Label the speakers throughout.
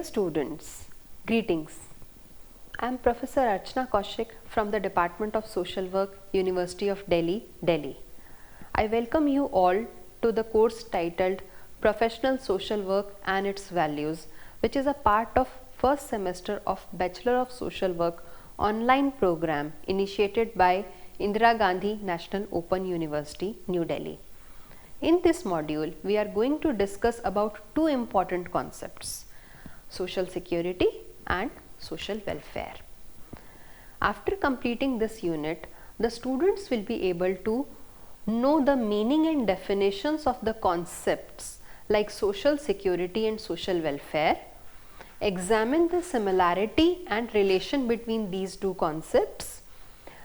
Speaker 1: Dear students, greetings. I am Professor Archana Kaushik from the Department of Social Work, University of Delhi, Delhi. I welcome you all to the course titled Professional Social Work and Its Values, which is a part of first semester of Bachelor of Social Work online program initiated by Indira Gandhi National Open University, New Delhi. In this module, we are going to discuss about two important concepts: social security and social welfare. After completing this unit, the students will be able to know the meaning and definitions of the concepts like social security and social welfare, examine the similarity and relation between these two concepts,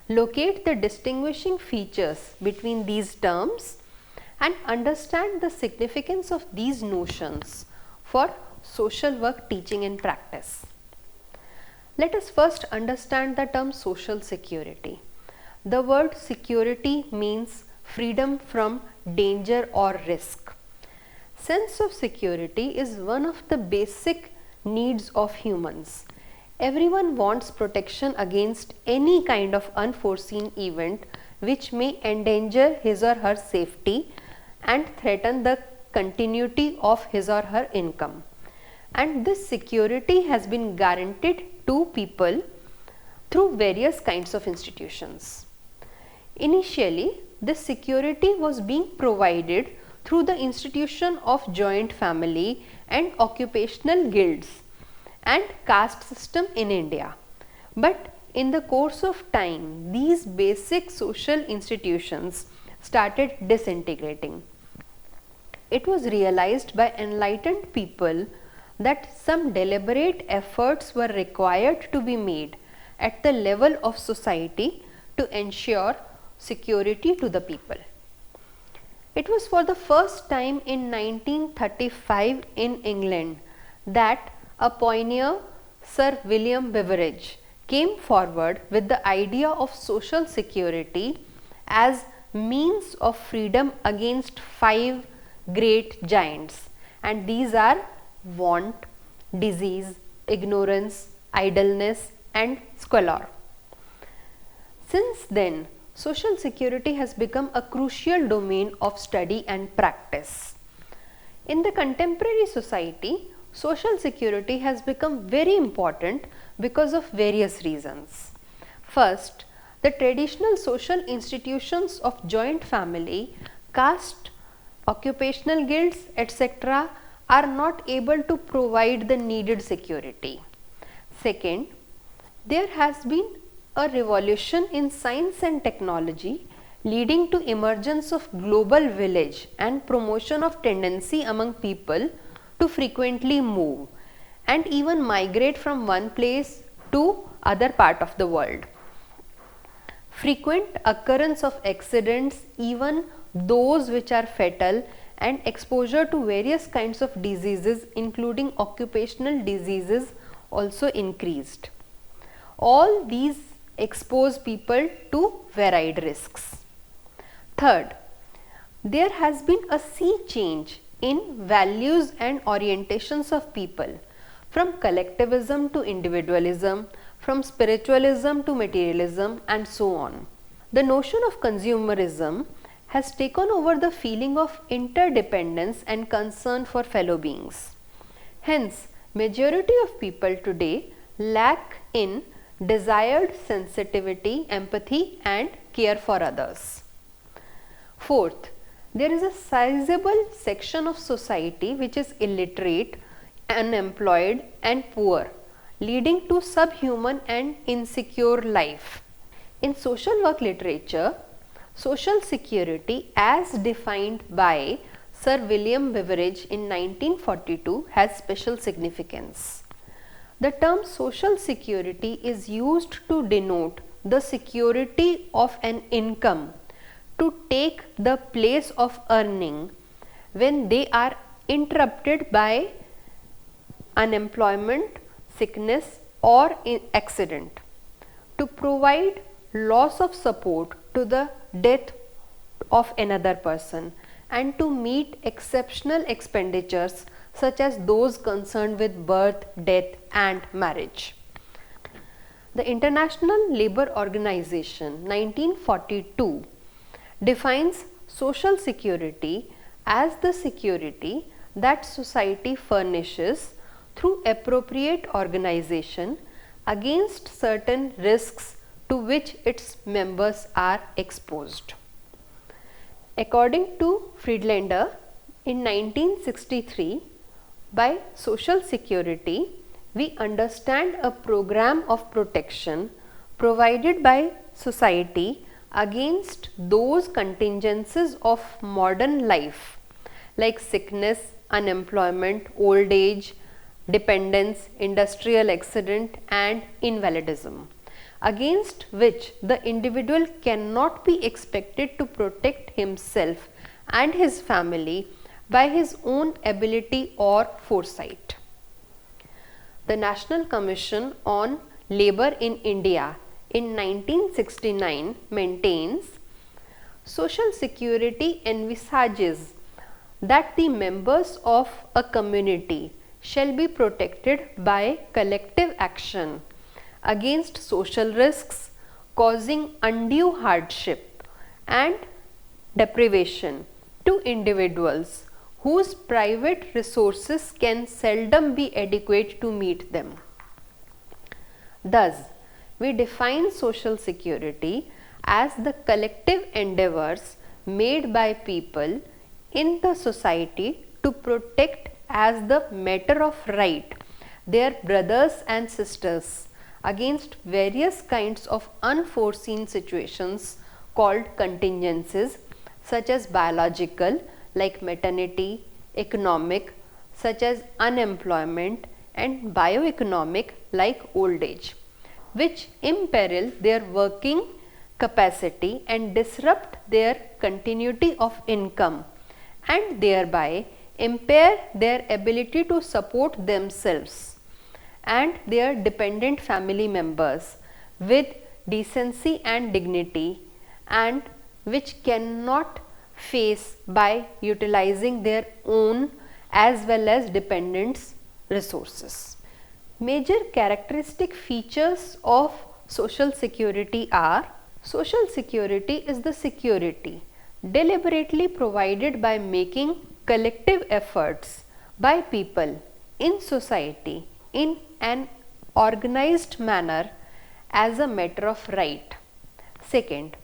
Speaker 1: locate the distinguishing features between these terms, and understand the significance of these notions for social work teaching and practice. Let us first understand the term social security. The word security means freedom from danger or risk. Sense of security is one of the basic needs of humans. Everyone wants protection against any kind of unforeseen event which may endanger his or her safety and threaten the continuity of his or her income. And this security has been guaranteed to people through various kinds of institutions. Initially, this security was being provided through the institution of joint family and occupational guilds and caste system in India. But in the course of time, these basic social institutions started disintegrating. It was realized by enlightened people that some deliberate efforts were required to be made at the level of society to ensure security to the people. It was for the first time in 1935 in England that a pioneer, Sir William Beveridge, came forward with the idea of social security as means of freedom against 5 great giants, and these are want, disease, ignorance, idleness and squalor. Since then, social security has become a crucial domain of study and practice. In the contemporary society, social security has become very important because of various reasons. First, the traditional social institutions of joint family, caste, occupational guilds, etc. are not able to provide the needed security. Second, there has been a revolution in science and technology leading to emergence of global village and promotion of tendency among people to frequently move and even migrate from one place to other part of the world. Frequent occurrence of accidents, even those which are fatal, and exposure to various kinds of diseases including occupational diseases also increased. All these expose people to varied risks. Third, there has been a sea change in values and orientations of people, from collectivism to individualism, from spiritualism to materialism and so on. The notion of consumerism has taken over the feeling of interdependence and concern for fellow beings. Hence, majority of people today lack in desired sensitivity, empathy and care for others. Fourth, there is a sizable section of society which is illiterate, unemployed and poor, leading to subhuman and insecure life. In social work literature, social security as defined by Sir William Beveridge in 1942 has special significance. The term social security is used to denote the security of an income to take the place of earning when they are interrupted by unemployment, sickness or accident, to provide loss of support to the death of another person and to meet exceptional expenditures such as those concerned with birth, death and marriage. The International Labour Organization 1942 defines social security as the security that society furnishes through appropriate organization against certain risks to which its members are exposed. According to Friedlander, in 1963, by social security, we understand a program of protection provided by society against those contingencies of modern life like sickness, unemployment, old age, dependence, industrial accident and invalidism, against which the individual cannot be expected to protect himself and his family by his own ability or foresight. The National Commission on Labour in India in 1969 maintains social security envisages that the members of a community shall be protected by collective action against social risks causing undue hardship and deprivation to individuals whose private resources can seldom be adequate to meet them. Thus, we define social security as the collective endeavors made by people in the society to protect as the matter of right their brothers and sisters against various kinds of unforeseen situations called contingencies, such as biological like maternity, economic such as unemployment and bioeconomic like old age, which imperil their working capacity and disrupt their continuity of income and thereby impair their ability to support themselves and their dependent family members with decency and dignity, and which cannot face by utilizing their own as well as dependents' resources. Major characteristic features of social security are: social security is the security deliberately provided by making collective efforts by people in society in an organized manner as a matter of right. Second,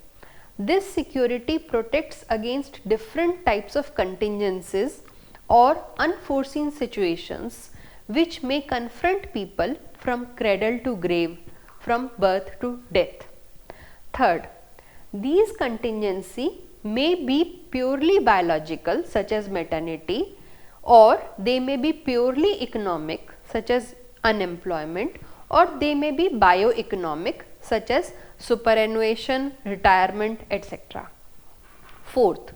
Speaker 1: this security protects against different types of contingencies or unforeseen situations which may confront people from cradle to grave, from birth to death. Third, these contingencies may be purely biological, such as maternity, or they may be purely economic, such as unemployment, or they may be bioeconomic, such as superannuation, retirement, etc. Fourth,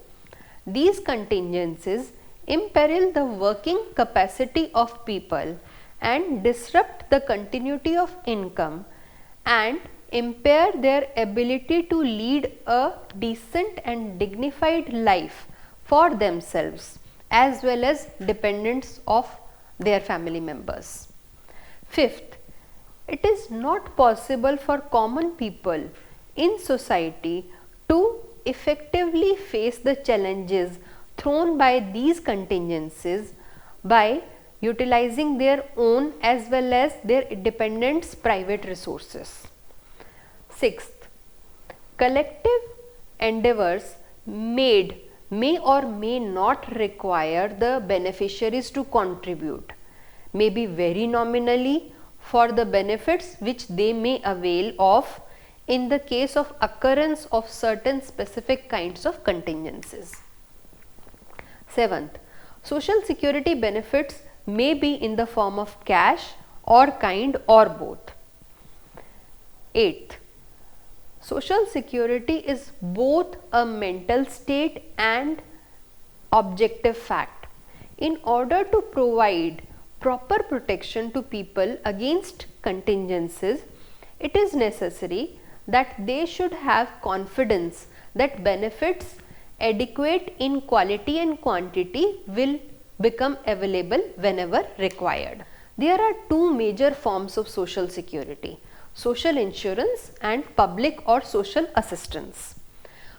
Speaker 1: these contingencies imperil the working capacity of people and disrupt the continuity of income and impair their ability to lead a decent and dignified life for themselves as well as dependents of their family members. Fifth, it is not possible for common people in society to effectively face the challenges thrown by these contingencies by utilizing their own as well as their dependents' private resources. Sixth, collective endeavors made may or may not require the beneficiaries to contribute, may be very nominally for the benefits which they may avail of in the case of occurrence of certain specific kinds of contingencies. Seventh, social security benefits may be in the form of cash or kind or both. Eighth, social security is both a mental state and objective fact. In order to provide proper protection to people against contingencies, it is necessary that they should have confidence that benefits adequate in quality and quantity will become available whenever required. There are two major forms of social security: social insurance and public or social assistance.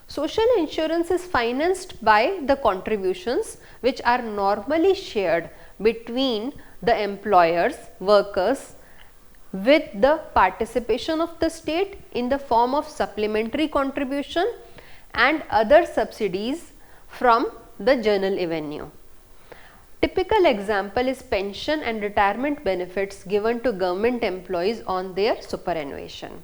Speaker 1: Social insurance is financed by the contributions which are normally shared between the employers, workers, with the participation of the state in the form of supplementary contribution and other subsidies from the general revenue. Typical example is pension and retirement benefits given to government employees on their superannuation.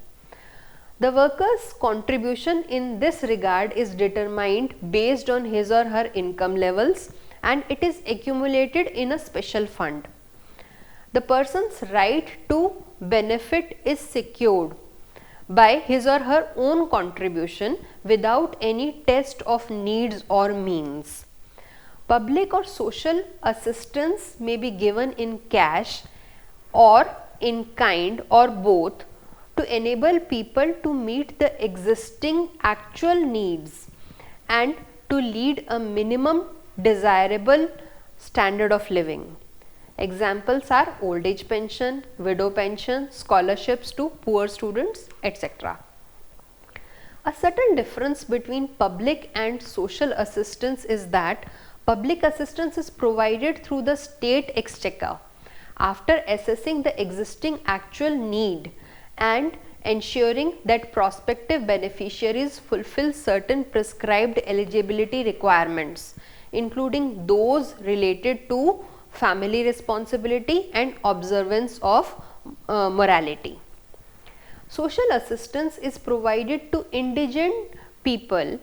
Speaker 1: The worker's contribution in this regard is determined based on his or her income levels, and it is accumulated in a special fund. The person's right to benefit is secured by his or her own contribution without any test of needs or means. Public or social assistance may be given in cash or in kind or both to enable people to meet the existing actual needs and to lead a minimum desirable standard of living. Examples are old age pension, widow pension, scholarships to poor students, etc. A subtle difference between public and social assistance is that public assistance is provided through the state exchequer after assessing the existing actual need and ensuring that prospective beneficiaries fulfill certain prescribed eligibility requirements, including those related to family responsibility and observance of morality. Social assistance is provided to indigent people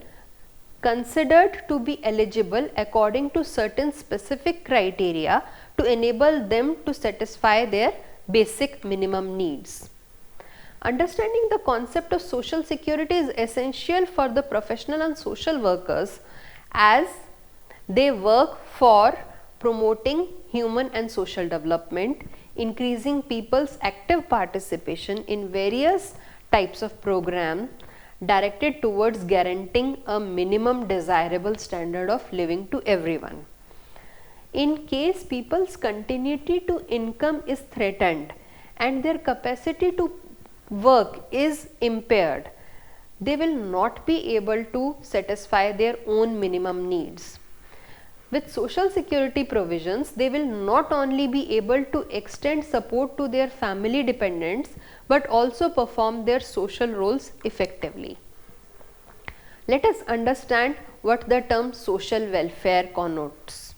Speaker 1: considered to be eligible according to certain specific criteria to enable them to satisfy their basic minimum needs. Understanding the concept of social security is essential for the professional and social workers as they work for promoting human and social development, increasing people's active participation in various types of programs directed towards guaranteeing a minimum desirable standard of living to everyone. In case people's continuity to income is threatened and their capacity to work is impaired, they will not be able to satisfy their own minimum needs. With social security provisions, they will not only be able to extend support to their family dependents but also perform their social roles effectively. Let us understand what the term social welfare connotes.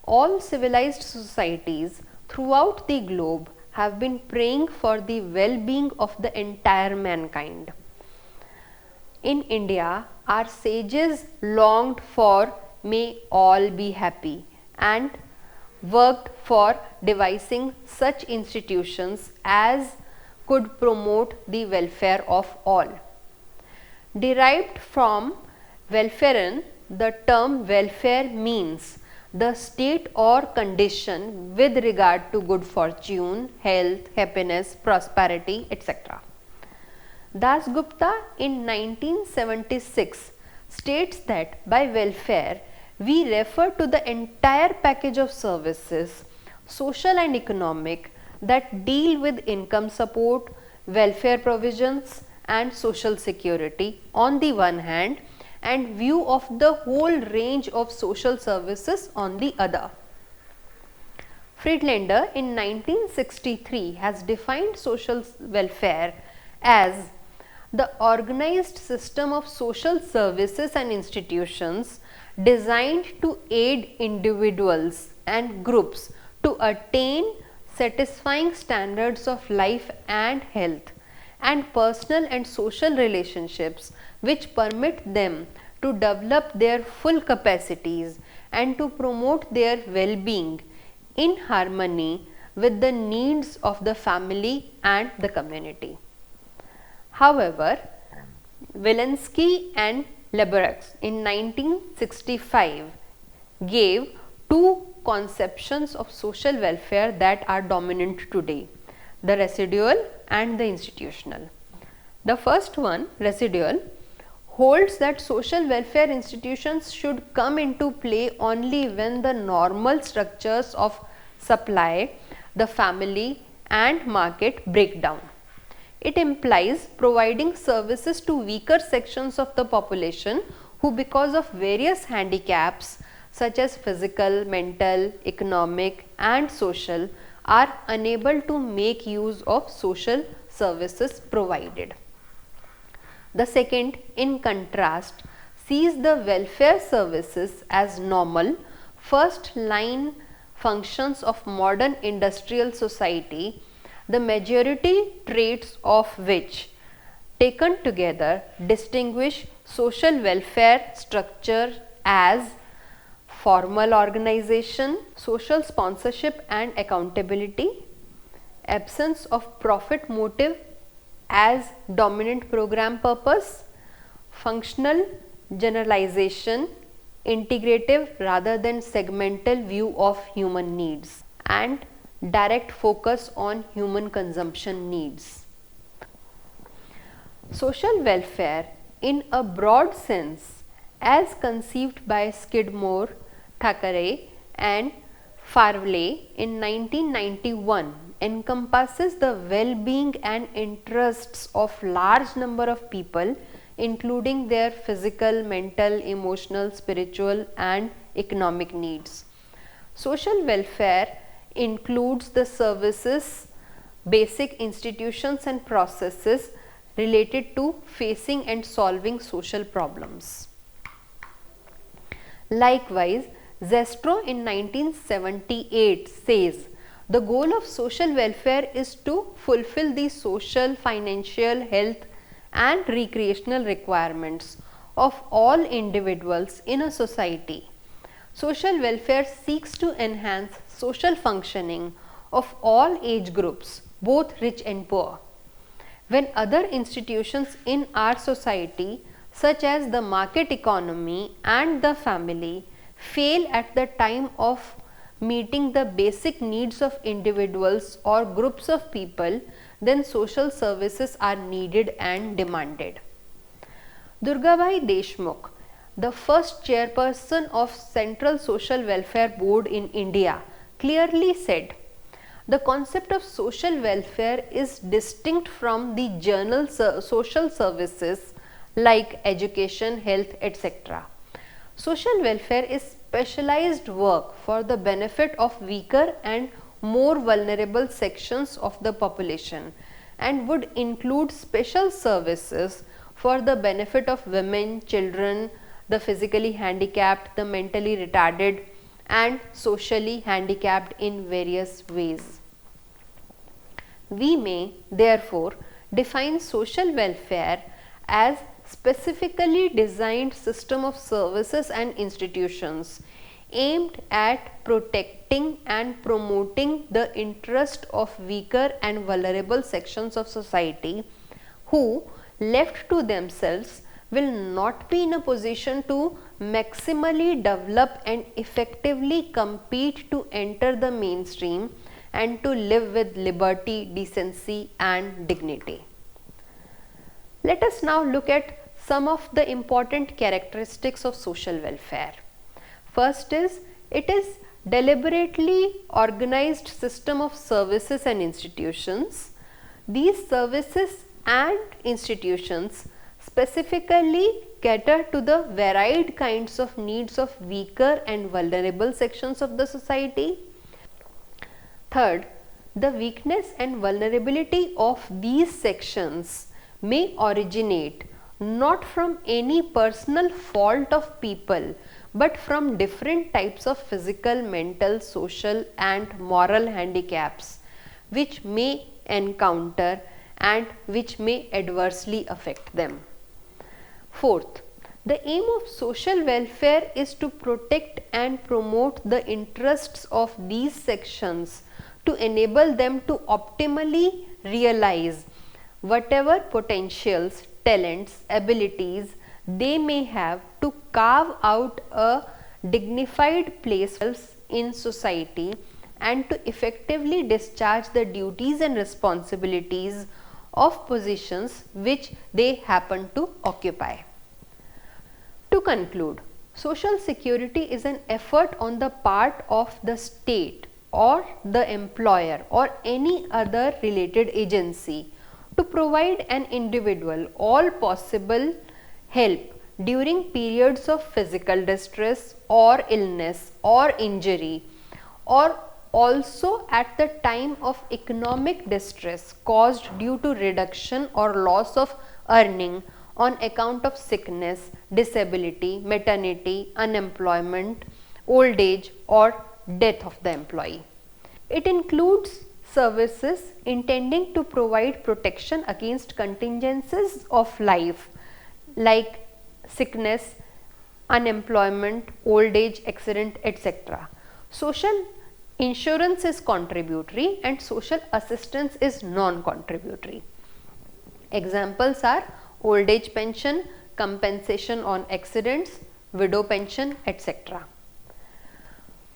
Speaker 1: All civilized societies throughout the globe have been praying for the well-being of the entire mankind. In India, our sages longed for "may all be happy" and worked for devising such institutions as could promote the welfare of all. Derived from welfaren, the term welfare means the state or condition with regard to good fortune, health, happiness, prosperity, etc. Das Gupta in 1976 states that by welfare we refer to the entire package of services, social and economic, that deal with income support, welfare provisions and social security on the one hand, and view of the whole range of social services on the other. Friedlander in 1963 has defined social welfare as the organized system of social services and institutions designed to aid individuals and groups to attain satisfying standards of life and health, and personal and social relationships which permit them to develop their full capacities and to promote their well-being in harmony with the needs of the family and the community. However, Walensky and Leberx in 1965 gave two conceptions of social welfare that are dominant today: the residual and the institutional. The first one, residual, holds that social welfare institutions should come into play only when the normal structures of supply, the family and market break down. It implies providing services to weaker sections of the population who, because of various handicaps such as physical, mental, economic and social, are unable to make use of social services provided. The second, in contrast, sees the welfare services as normal, first line functions of modern industrial society, the majority traits of which, taken together, distinguish social welfare structure as formal organization, social sponsorship and accountability, absence of profit motive as dominant program purpose, functional generalization, integrative rather than segmental view of human needs, and direct focus on human consumption needs. Social welfare in a broad sense, as conceived by Skidmore, Thackeray and Farley in 1991, encompasses the well-being and interests of large number of people, including their physical, mental, emotional, spiritual and economic needs. Social welfare includes the services, basic institutions and processes related to facing and solving social problems. Likewise, Zestro in 1978 says, the goal of social welfare is to fulfill the social, financial, health and recreational requirements of all individuals in a society. Social welfare seeks to enhance social functioning of all age groups, both rich and poor. When other institutions in our society, such as the market economy and the family, fail at the time of meeting the basic needs of individuals or groups of people, then social services are needed and demanded. Durgabai Deshmukh, the first chairperson of Central Social Welfare Board in India, clearly said, the concept of social welfare is distinct from the general social services like education, health, etc. Social welfare is specialized work for the benefit of weaker and more vulnerable sections of the population and would include special services for the benefit of women, children, the physically handicapped, the mentally retarded and socially handicapped in various ways. We may therefore define social welfare as specifically designed system of services and institutions aimed at protecting and promoting the interest of weaker and vulnerable sections of society who, left to themselves, will not be in a position to maximally develop and effectively compete to enter the mainstream and to live with liberty, decency and dignity. Let us now look at some of the important characteristics of social welfare. First is, it is deliberately organized system of services and institutions. These services and institutions specifically cater to the varied kinds of needs of weaker and vulnerable sections of the society. Third, the weakness and vulnerability of these sections may originate not from any personal fault of people, but from different types of physical, mental, social and moral handicaps which may encounter and which may adversely affect them. Fourth, the aim of social welfare is to protect and promote the interests of these sections to enable them to optimally realize whatever potentials, talents, abilities they may have to carve out a dignified place in society and to effectively discharge the duties and responsibilities of positions which they happen to occupy. To conclude, social security is an effort on the part of the state or the employer or any other related agency to provide an individual all possible help during periods of physical distress or illness or injury, or also at the time of economic distress caused due to reduction or loss of earning on account of sickness, disability, maternity, unemployment, old age or death of the employee. It includes services intending to provide protection against contingencies of life like sickness, unemployment, old age, accident, etc. Social insurance is contributory and social assistance is non-contributory. Examples are old age pension, compensation on accidents, widow pension, etc.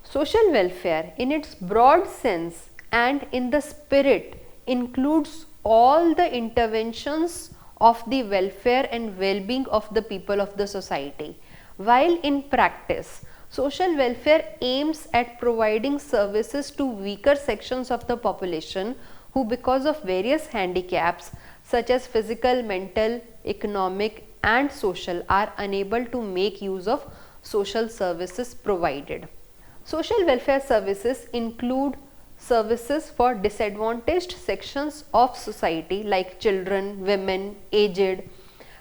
Speaker 1: Social welfare in its broad sense and in the spirit includes all the interventions of the welfare and well-being of the people of the society, while in practice social welfare aims at providing services to weaker sections of the population who, because of various handicaps such as physical, mental, economic and social, are unable to make use of social services provided. Social welfare services include services for disadvantaged sections of society like children, women, aged,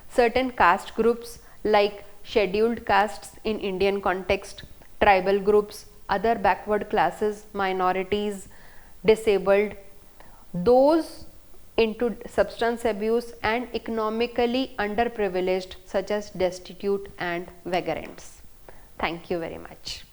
Speaker 1: certain caste groups like scheduled castes in Indian context, tribal groups, other backward classes, minorities, disabled, those into substance abuse and economically underprivileged such as destitute and vagrants. Thank you very much.